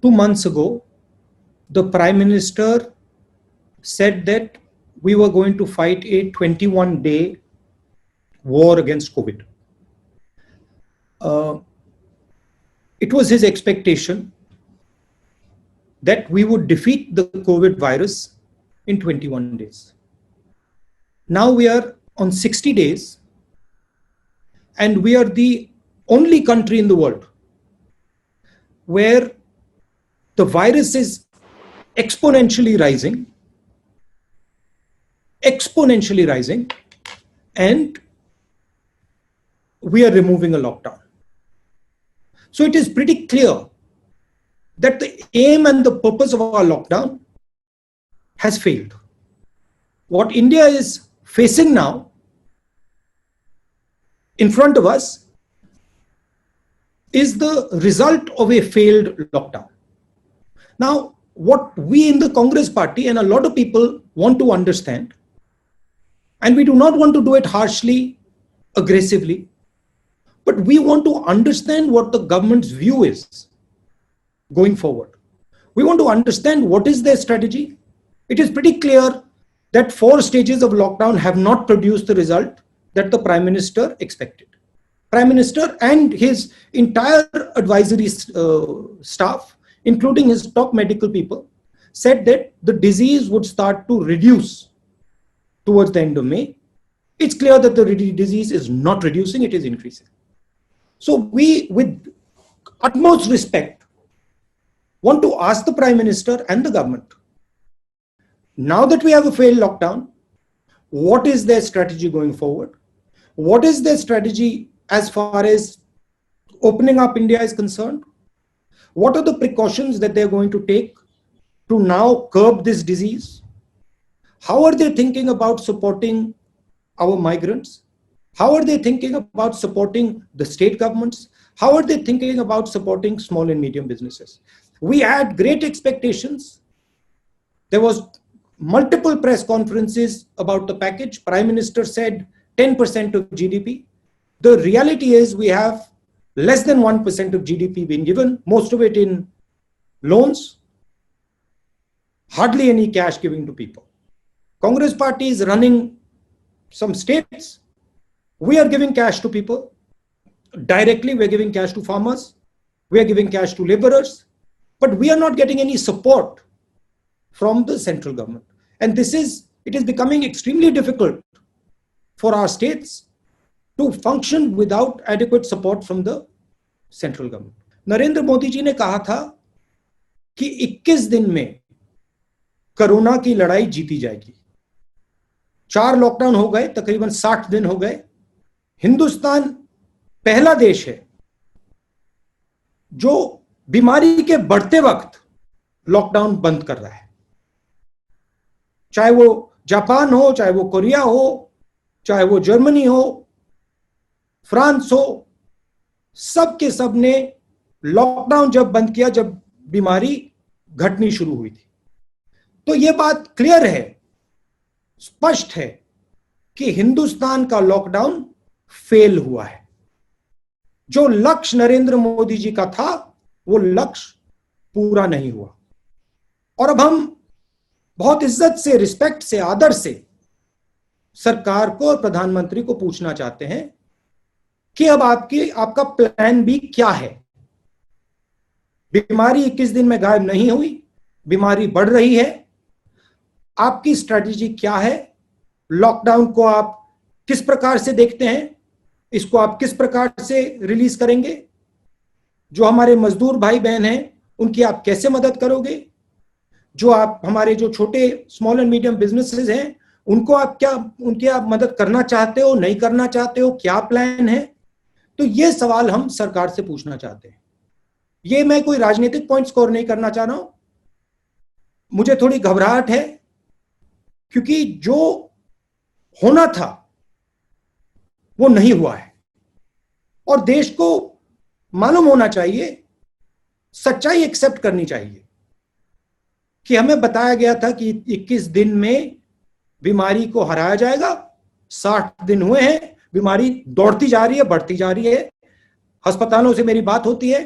2 months ago, the Prime Minister said that we were going to fight a 21-day war against COVID. It was his expectation that we would defeat the COVID virus in 21 days. Now we are on 60 days, and we are the only country in the world where the virus is exponentially rising, and we are removing a lockdown. So it is pretty clear that the aim and the purpose of our lockdown has failed. What India is facing now in front of us is the result of a failed lockdown. Now, what we in the Congress party and a lot of people want to understand, and we do not want to do it harshly, aggressively, but we want to understand what the government's view is going forward. We want to understand what is their strategy. It is pretty clear that 4 stages of lockdown have not produced the result that the Prime Minister expected. Prime Minister and his entire advisory staff, including his top medical people, said that the disease would start to reduce towards the end of May. It's clear that the disease is not reducing, it is increasing. So we, with utmost respect, want to ask the Prime Minister and the government, now that we have a failed lockdown, what is their strategy going forward? What is their strategy as far as opening up India is concerned? What are the precautions that they're going to take to now curb this disease? How are they thinking about supporting our migrants? How are they thinking about supporting the state governments? How are they thinking about supporting small and medium businesses? We had great expectations. There was multiple press conferences about the package. Prime Minister said 10% of GDP. The reality is we have less than 1% of GDP being given, most of it in loans, hardly any cash giving to people. Congress party is running some states. We are giving cash to people. Directly, we are giving cash to farmers. We are giving cash to laborers. But we are not getting any support from the central government. And it is becoming extremely difficult for our states to function without adequate support from the central government. Narendra Modi ji ने कहा था कि 21 दिन में corona की लड़ाई जीती जाएगी। 4 लॉकडाउन हो गए, तकरीबन 60 दिन हो गए। हिंदुस्तान पहला देश है जो बीमारी के बढ़ते वक्त लॉकडाउन बंद कर रहा है। चाहे वो जापान हो, चाहे वो कोरिया हो, चाहे वो जर्मनी हो, फ्रांस हो, सब के सब ने लॉकडाउन जब बंद किया जब बीमारी घटनी शुरू हुई थी। तो यह बात क्लियर है, स्पष्ट है कि हिंदुस्तान का लॉकडाउन फेल हुआ है। जो लक्ष्य नरेंद्र मोदी जी का था वो लक्ष्य पूरा नहीं हुआ। और अब हम बहुत इज्जत से, रिस्पेक्ट से, आदर से सरकार को और प्रधानमंत्री को पूछना चाहते हैं कि अब आपका प्लान बी क्या है। बीमारी 21 दिन में गायब नहीं हुई, बीमारी बढ़ रही है। आपकी स्ट्रेटजी क्या है? लॉकडाउन को आप किस प्रकार से देखते हैं? इसको आप किस प्रकार से रिलीज करेंगे? जो हमारे मजदूर भाई बहन हैं उनकी आप कैसे मदद करोगे? जो आप हमारे जो छोटे स्मॉल एंड मीडियम बिजनेसेस हैं उनको उनकी आप मदद करना चाहते हो, नहीं करना चाहते हो, क्या प्लान है? तो ये सवाल हम सरकार से पूछना चाहते हैं। ये मैं कोई राजनीतिक पॉइंट स्कोर नहीं करना चाह रहा हूं। मुझे थोड़ी घबराहट है क्योंकि जो होना था वो नहीं हुआ है और देश को मालूम होना चाहिए, सच्चाई एक्सेप्ट करनी चाहिए कि हमें बताया गया था कि 21 दिन में बीमारी को हराया जाएगा। 60 दिन हुए हैं, बीमारी दौड़ती जा रही है, बढ़ती जा रही है। अस्पतालों से मेरी बात होती है,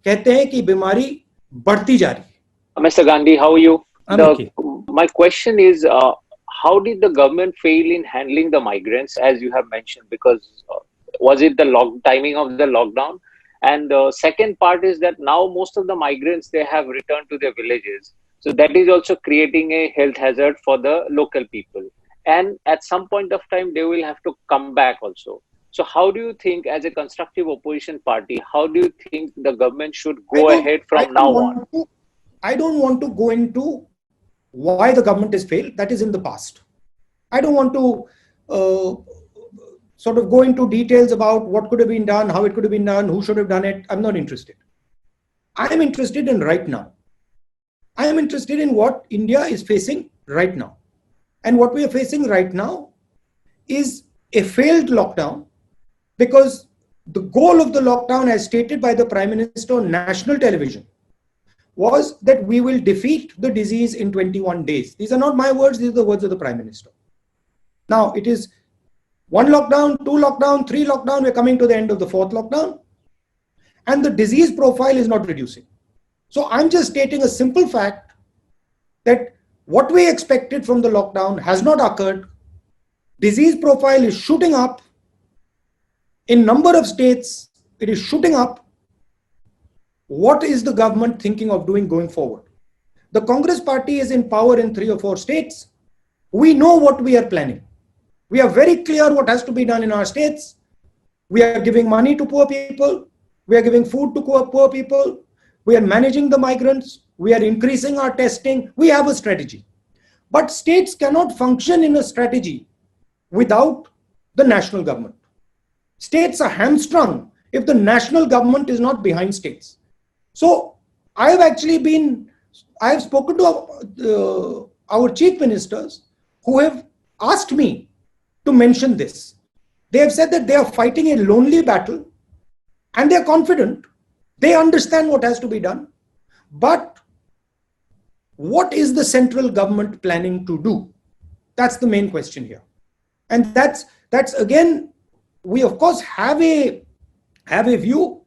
कहते हैं कि बीमारी बढ़ती जा रही है। Mr. Gandhi, how are you? Okay. My question is, how did the government fail in handling the migrants, as you have mentioned? Because was it the timing of the lockdown? And the second part is that now most of the migrants, they have returned to their villages. So that is also creating a health hazard for the local people. And at some point of time, they will have to come back also. So how do you think, as a constructive opposition party, how do you think the government should go ahead from now on? I don't want to go into why the government has failed. That is in the past. I don't want to sort of go into details about what could have been done, how it could have been done, who should have done it. I'm not interested. I am interested in right now. I am interested in what India is facing right now. And what we are facing right now is a failed lockdown, because the goal of the lockdown, as stated by the Prime Minister on national television, was that we will defeat the disease in 21 days. These are not my words, these are the words of the Prime Minister. Now it is 1 lockdown, 2 lockdown, 3 lockdown, we're coming to the end of the 4th lockdown, and the disease profile is not reducing. So I'm just stating a simple fact that what we expected from the lockdown has not occurred. Disease profile is shooting up. In number of states, it is shooting up. What is the government thinking of doing going forward? The Congress party is in power in 3 or 4 states. We know what we are planning. We are very clear what has to be done in our states. We are giving money to poor people. We are giving food to poor people. We are managing the migrants. We are increasing our testing. We have a strategy. But states cannot function in a strategy without the national government. States are hamstrung if the national government is not behind states. So I have spoken to our chief ministers who have asked me to mention this. They have said that they are fighting a lonely battle and they are confident. They understand what has to be done. But what is the central government planning to do? That's the main question here. And that's again, we of course have a view.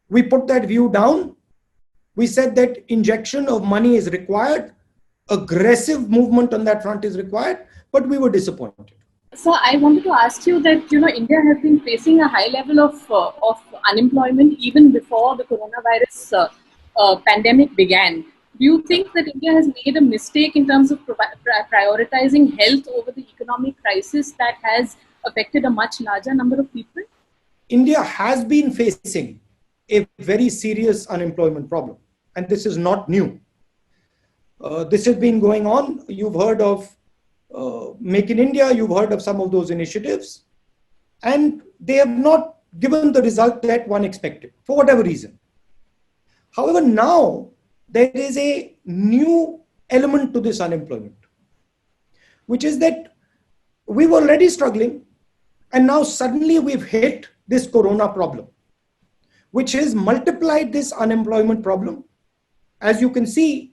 We put that view down. We said that injection of money is required. Aggressive movement on that front is required, but we were disappointed. So I wanted to ask you that, India has been facing a high level of unemployment even before the coronavirus pandemic began. Do you think that India has made a mistake in terms of prioritizing health over the economic crisis that has affected a much larger number of people? India has been facing a very serious unemployment problem, and this is not new. This has been going on. You've heard of Make in India, you've heard of some of those initiatives, and they have not given the result that one expected for whatever reason. However, now there is a new element to this unemployment, which is that we were already struggling, and now suddenly we've hit this corona problem, which has multiplied this unemployment problem. As you can see,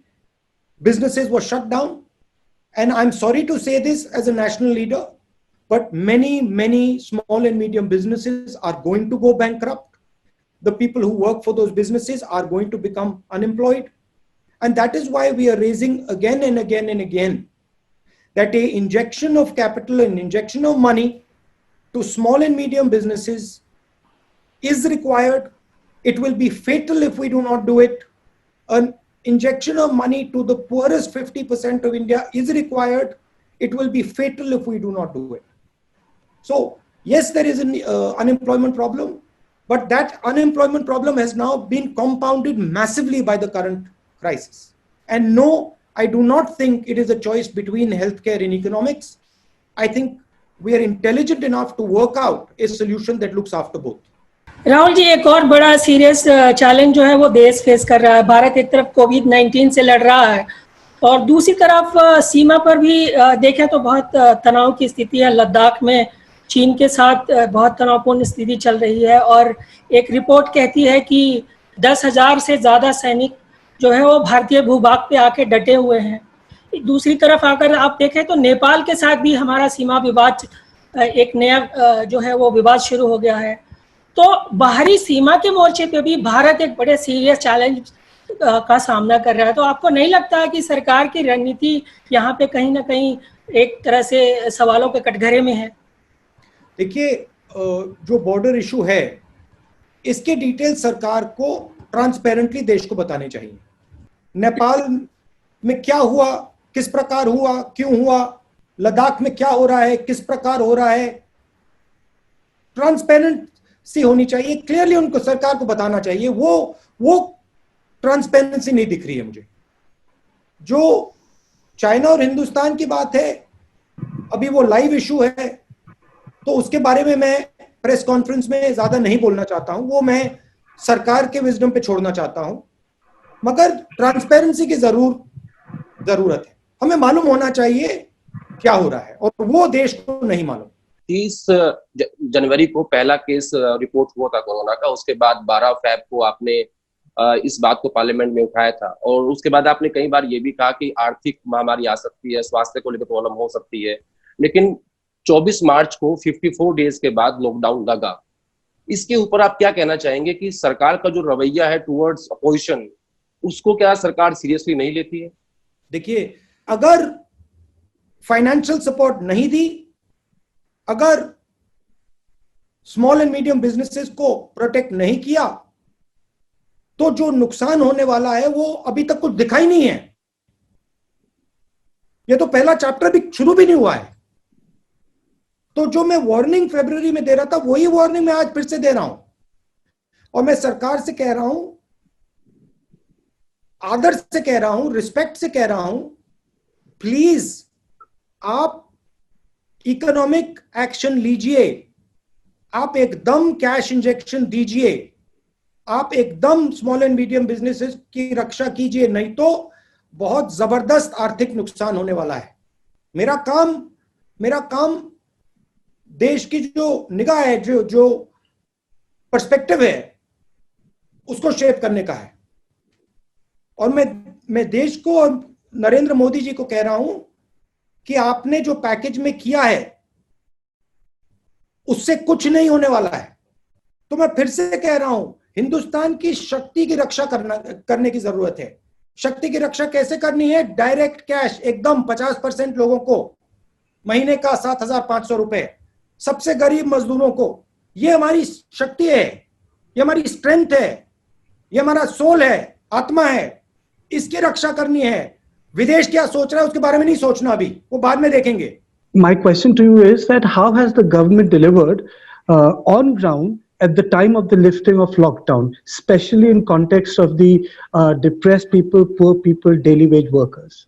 businesses were shut down. And I'm sorry to say this as a national leader, but many small and medium businesses are going to go bankrupt. The people who work for those businesses are going to become unemployed. And that is why we are raising again and again and again that an injection of capital and injection of money to small and medium businesses is required. It will be fatal if we do not do it. An injection of money to the poorest 50% of India is required. It will be fatal if we do not do it. So yes, there is an unemployment problem, but that unemployment problem has now been compounded massively by the current crisis. And no, I do not think it is a choice between healthcare and economics. I think we are intelligent enough to work out a solution that looks after both. Rahul ji, एक और बड़ा serious challenge जो है वो देश face कर रहा है. भारत एक तरफ कोविड-19 से लड़ रहा है और दूसरी तरफ सीमा पर भी देखें तो बहुत तनाव की स्थिति है. लद्दाख में चीन के साथ बहुत तनावपूर्ण स्थिति चल रही है और एक रिपोर्ट कहती है कि 10,000 से ज़्यादा सैनिक जो है वो भारतीय भूभाग पे आके डटे हुए हैं. दूसरी तरफ अगर आप देखें तो नेपाल के साथ भी हमारा सीमा विवाद, एक नया जो है वो विवाद शुरू हो गया है. तो बाहरी सीमा के मोर्चे पे भी भारत एक बड़े सीरियस चैलेंज का सामना कर रहा है। तो आपको नहीं लगता कि सरकार की रणनीति यहाँ पे कहीं ना कहीं एक तरह से सवालों के कटघरे में है? देखिए, जो बॉर्डर इशू है, इसके डिटेल सरकार को ट्रांसपेरेंटली देश को बताने चाहिए। नेपाल में क्या हुआ, किस प्रकार हुआ, क्यों हुआ, लद्दाख में क्या हो रहा है, किस प्रकार हो रहा है, ट्रांसपेरेंसी होनी चाहिए, क्लियरली उनको सरकार को बताना चाहिए। वो ट्रांसपेरेंसी नहीं दिख रही है मुझे। जो चाइना और हिंदुस्तान की बात है, अभी वो लाइव इशू है, तो उसके बारे में मैं प्रेस कॉन्फ्रेंस में ज्यादा नहीं बोलना चाहता हूं, वो मैं सरकार के विजडम पे छोड़ना चाहता हूं। मगर ट्रांसपेरेंसी की जरूरत है। हमें मालूम होना चाहिए क्या हो रहा है, और वो देश को नहीं मालूम। 30 जनवरी को पहला केस रिपोर्ट हुआ था कोरोना का, उसके बाद 12 फैब को आपने इस बात को पार्लियामेंट में उठाया था, और उसके बाद आपने कई बार ये भी कहा कि आर्थिक महामारी आ सकती है, स्वास्थ्य को लेकर प्रॉब्लम हो सकती है। लेकिन 24 मार्च को 54 डेज के बाद लॉकडाउन लगा। इसके ऊपर आप क्या कहना चाहेंगे कि सरकार का जो रवैया है टुवर्ड्स अपोजिशन, उसको क्या सरकार सीरियसली नहीं लेती है? देखिए, अगर फाइनेंशियल सपोर्ट नहीं दी, अगर स्मॉल एंड मीडियम बिजनेसेस को प्रोटेक्ट नहीं किया, तो जो नुकसान होने वाला है वो अभी तक कुछ दिखाई नहीं है। ये तो पहला चैप्टर भी शुरू भी नहीं हुआ है। तो जो मैं वार्निंग फरवरी में दे रहा था, वही वार्निंग मैं आज फिर से दे रहा हूं, और मैं सरकार से कह रहा हूं, आदर से कह रहा हूं, रिस्पेक्ट से कह रहा हूं, प्लीज आप इकोनॉमिक एक्शन लीजिए, आप एकदम कैश इंजेक्शन दीजिए, आप एकदम स्मॉल एंड मीडियम बिजनेसेस की रक्षा कीजिए, नहीं तो बहुत जबरदस्त आर्थिक नुकसान होने वाला है। मेरा काम देश की जो निगाह है, जो पर्सपेक्टिव है, उसको शेप करने का है। और मैं देश को और नरेंद्र मोदी जी को कह रहा हूं कि आपने जो पैकेज में किया है उससे कुछ नहीं होने वाला है। तो मैं फिर से कह रहा हूं, हिंदुस्तान की शक्ति की रक्षा करने की जरूरत है। शक्ति की रक्षा कैसे करनी है? डायरेक्ट कैश एकदम 50% लोगों को महीने का 7,500 रुपए, सबसे गरीब मजदूरों को। ये हमारी शक्ति है, ये हमारी स्ट्रेंथ है, ये हमारा सोल है, आत्मा है। इसकी रक्षा करनी है। विदेश क्या सोच रहा है उसके बारे में नहीं सोचना, अभी वो बाद में देखेंगे। My question to you is that how has the government delivered on ground at the time of the lifting of lockdown, especially in context of the depressed people, poor people, daily wage workers?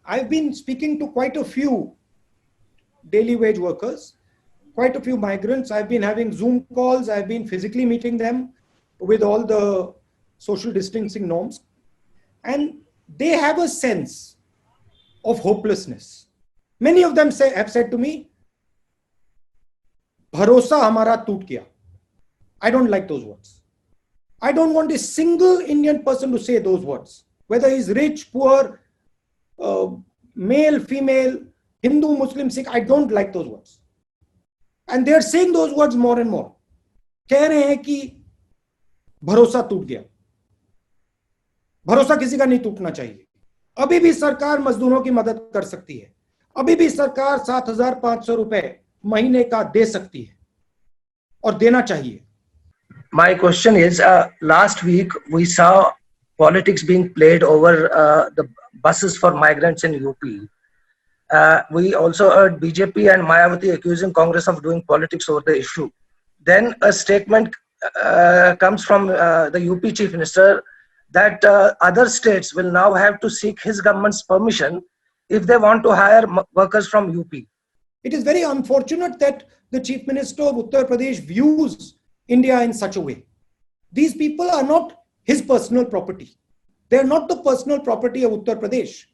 I've been speaking to quite a few daily wage workers, quite a few migrants. I've been having Zoom calls. I've been physically meeting them with all the social distancing norms. And they have a sense of hopelessness. Many of them have said to me, भरोसा हमारा टूट गया. I don't like those words. I don't want a single Indian person to say those words, whether he's rich, poor, male, female, Hindu, Muslim, Sikh. I don't like those words. And they're saying those words more and more. कह रहे हैं कि भरोसा टूट गया. भरोसा किसी का नहीं टूटना चाहिए. अभी भी सरकार मजदूरों की मदद कर सकती है. अभी भी सरकार 7,500 रुपए महीने का दे सकती है और देना चाहिए. My question is, last week we saw politics being played over the buses for migrants in UP. We also heard BJP and Mayawati accusing Congress of doing politics over the issue. Then a statement comes from the UP Chief Minister that other states will now have to seek his government's permission if they want to hire workers from UP. It is very unfortunate that the Chief Minister of Uttar Pradesh views India in such a way. These people are not his personal property. They are not the personal property of Uttar Pradesh.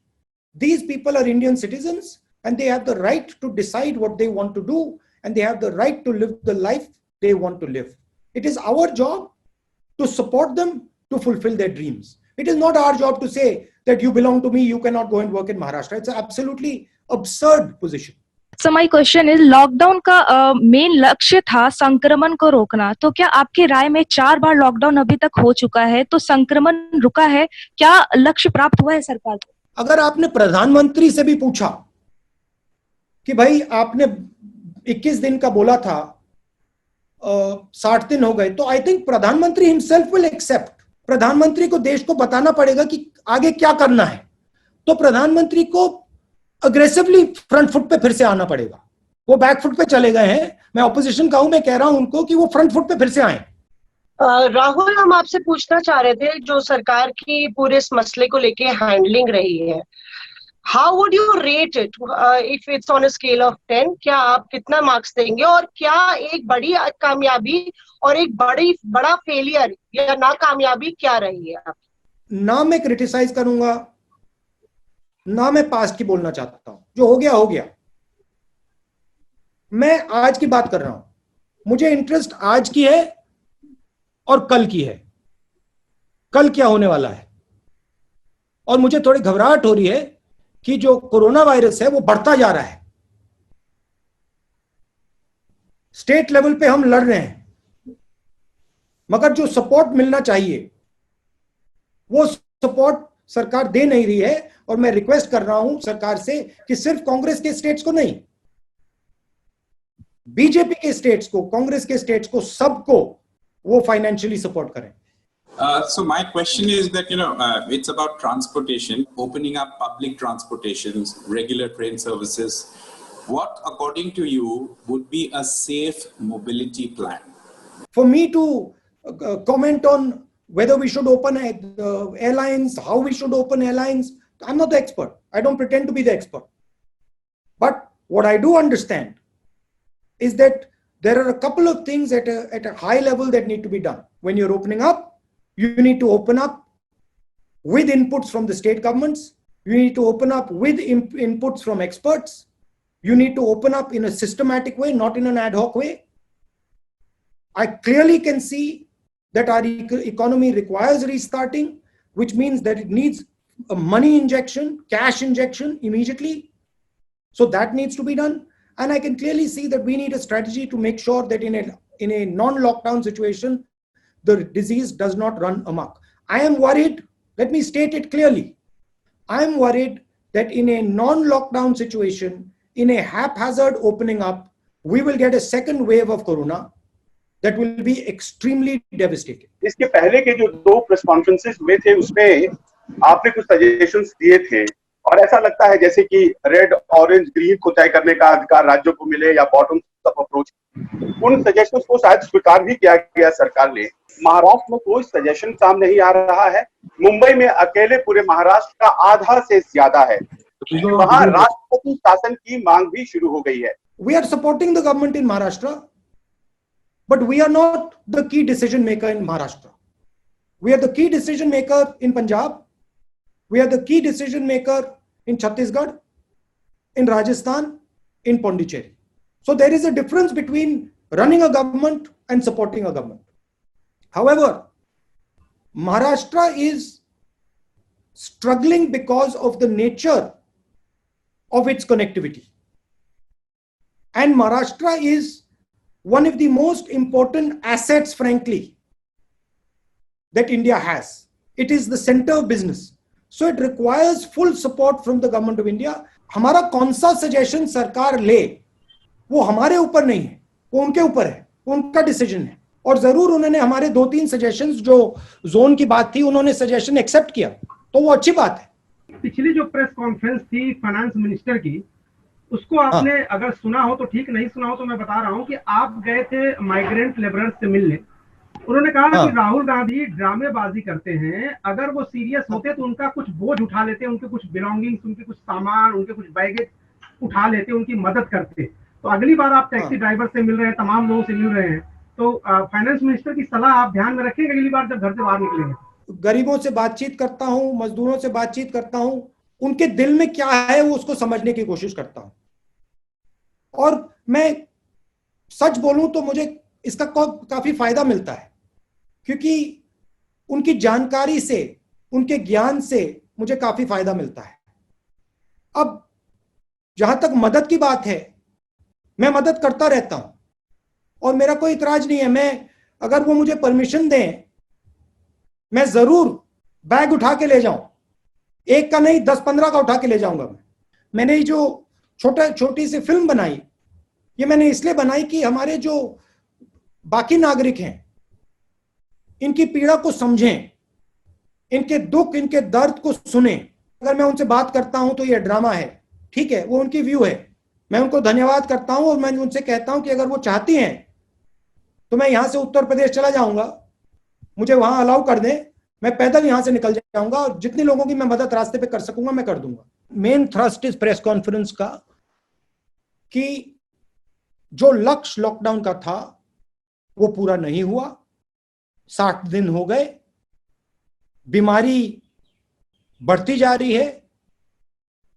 These people are Indian citizens and they have the right to decide what they want to do, and they have the right to live the life they want to live. It is our job to support them to fulfill their dreams. It is not our job to say that you belong to me, you cannot go and work in Maharashtra. It's an absolutely absurd position. So my question is, lockdown का main लक्ष्य था संक्रमण को रोकना, तो क्या आपकी राय में 4 बार लॉकडाउन अभी तक हो चुका है, तो संक्रमण रुका है, क्या लक्ष्य प्राप्त हुआ है सरकार को? अगर आपने प्रधानमंत्री से भी पूछा कि भाई आपने 21 दिन का बोला था, 60 दिन हो गए, तो आई थिंक प्रधानमंत्री हिमसेल्फ विल एक्सेप्ट। प्रधानमंत्री को देश को बताना पड़ेगा कि आगे क्या करना है, तो प्रधानमंत्री को अग्रेसिवली फ्रंट फुट पे फिर से आना पड़ेगा। वो बैक फुट पे चले गए हैं, मैं ऑपोजिशन का हूं, मैं कह रहा हूं उनको कि वो फ्रंट फुट पे फिर से आए। राहुल, हम आपसे पूछना चाह रहे थे, जो सरकार की पूरे इस मसले को लेके हैंडलिंग रही है, how would you rate it if it's on a scale of 10? क्या आप कितना मार्क्स देंगे, और क्या एक बड़ी कामयाबी और एक बड़ा फेलियर या नाकामयाबी क्या रही है आप? ना मैं क्रिटिसाइज करूंगा, ना मैं पास्ट की बोलना चाहता हूं, जो हो गया हो गया। मैं आज की बात कर रहा हूं, मुझे इंटरेस्ट आज की है और कल की है, कल क्या होने वाला है। और मुझे थोड़ी घबराहट हो रही है कि जो कोरोना वायरस है वो बढ़ता जा रहा है। स्टेट लेवल पे हम लड़ रहे हैं, मगर जो सपोर्ट मिलना चाहिए वो सपोर्ट सरकार दे नहीं रही है। और मैं रिक्वेस्ट कर रहा हूं सरकार से कि सिर्फ कांग्रेस के स्टेट्स को नहीं, बीजेपी के स्टेट्स को, कांग्रेस के स्टेट्स को, सबको वो फाइनेंशियली सपोर्ट करें। So my question is that, it's about transportation, opening up public transportations, regular train services. What, according to you, would be a safe mobility plan? For me to comment on whether we should open airlines, how we should open airlines, I'm not the expert. I don't pretend to be the expert. But what I do understand is that there are a couple of things at a high level that need to be done. When you're opening up, you need to open up with inputs from the state governments. You need to open up with inputs from experts. You need to open up in a systematic way, not in an ad hoc way. I clearly can see that our economy requires restarting, which means that it needs a money injection, cash injection immediately. So that needs to be done. And I can clearly see that we need a strategy to make sure that in a non-lockdown situation, the disease does not run amok. I am worried, let me state it clearly. I am worried that in a non-lockdown situation, in a haphazard opening up, we will get a second wave of corona that will be extremely devastating. इसके पहले के जो 2 press conferences हुए थे उसमें आपने कुछ suggestions दिए थे, और ऐसा लगता है जैसे कि रेड, ऑरेंज, ग्रीन को तय करने का अधिकार राज्यों को मिले या बॉटम अप अप्रोच। उन सजेशंस को शायद स्वीकार भी किया गया सरकार ने। महाराष्ट्र में कोई सजेशन काम नहीं आ रहा है। मुंबई में अकेले पूरे महाराष्ट्र का आधा से ज्यादा है। वहां राष्ट्रपति शासन की मांग भी शुरू हो गई है। We are supporting the government in Maharashtra, but we are not the key decision maker in Maharashtra. We are the key decision maker in Punjab. We are the key decision maker in Chhattisgarh, in Rajasthan, in Pondicherry. So there is a difference between running a government and supporting a government. However, Maharashtra is struggling because of the nature of its connectivity. And Maharashtra is one of the most important assets, frankly, that India has. It is the center of business. So it requires full support from the government of India. हमारा कौन सा suggestion सरकार ले वो हमारे ऊपर नहीं है, वो उनके ऊपर है, वो उनका डिसीजन है। और जरूर उन्होंने हमारे 2-3 सजेशंस, जो जोन की बात थी, उन्होंने सजेशन एक्सेप्ट किया, तो वो अच्छी बात है। पिछली जो प्रेस कॉन्फ्रेंस थी फाइनेंस मिनिस्टर की, उसको आपने अगर सुना हो तो ठीक, नहीं सुना हो तो मैं बता रहा हूं कि आप गए थे माइग्रेंट लेबरर्स से मिलने। उन्होंने कहा कि राहुल गांधी ड्रामेबाजी करते हैं, अगर वो सीरियस होते तो उनका कुछ बोझ उठा लेते, उनके कुछ बिलोंगिंग्स, उनके कुछ सामान, उनके कुछ बैगेज उठा लेते, उनकी मदद करते। तो अगली बार आप टैक्सी ड्राइवर से मिल रहे हैं, तमाम लोगों से मिल रहे हैं, तो फाइनेंस मिनिस्टर की सलाह आप ध्यान में रखेंगे अगली बार जब घर से बाहर निकलेंगे। गरीबों से बातचीत करता हूं, मजदूरों से बातचीत करता हूं, उनके दिल में क्या है वो उसको समझने की कोशिश करता हूं। और मैं सच बोलूं तो मुझे इसका काफी फायदा मिलता है, क्योंकि उनकी जानकारी से, उनके ज्ञान से मुझे काफी फायदा मिलता है। अब जहां तक मदद की बात है, मैं मदद करता रहता हूं और मेरा कोई इतराज नहीं है। मैं अगर वो मुझे परमिशन दें, मैं जरूर बैग उठा के ले जाऊं, एक का नहीं 10-15 का उठा के ले जाऊंगा। मैंने ये जो छोटी सी फिल्म बनाई, ये मैंने इसलिए बनाई कि हमारे जो बाकी नागरिक हैं इनकी पीड़ा को समझें, इनके दुख, इनके दर्द को सुने। अगर मैं उनसे बात करता हूं तो ये ड्रामा है, ठीक है, वो उनकी व्यू है, मैं उनको धन्यवाद करता हूं और मैं उनसे कहता हूं कि अगर वो चाहती हैं तो मैं यहां से उत्तर प्रदेश चला जाऊंगा, मुझे वहां अलाउ कर दें, मैं पैदल यहां से निकल जाऊंगा और जितने लोगों की मैं मदद रास्ते पे कर सकूंगा मैं कर दूंगा। मेन थ्रस्ट इस प्रेस कॉन्फ्रेंस का कि जो लक्ष्य लॉकडाउन का था वो पूरा नहीं हुआ, 60 दिन हो गए, बीमारी बढ़ती जा रही है,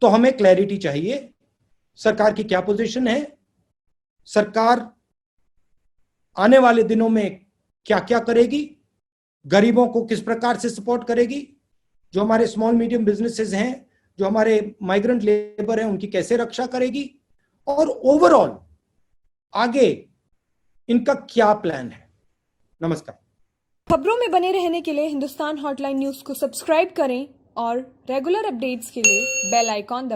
तो हमें क्लैरिटी चाहिए सरकार की क्या पोजीशन है, सरकार आने वाले दिनों में क्या क्या करेगी, गरीबों को किस प्रकार से सपोर्ट करेगी, जो हमारे स्मॉल मीडियम बिजनेसेस हैं, जो हमारे माइग्रेंट लेबर हैं, उनकी कैसे रक्षा करेगी, और ओवरऑल आगे इनका क्या प्लान है। नमस्कार। खबरों में बने रहने के लिए हिंदुस्तान हॉटलाइन न्यूज को सब्सक्राइब करें और रेगुलर अपडेट्स के लिए बेल आइकॉन दबाएं।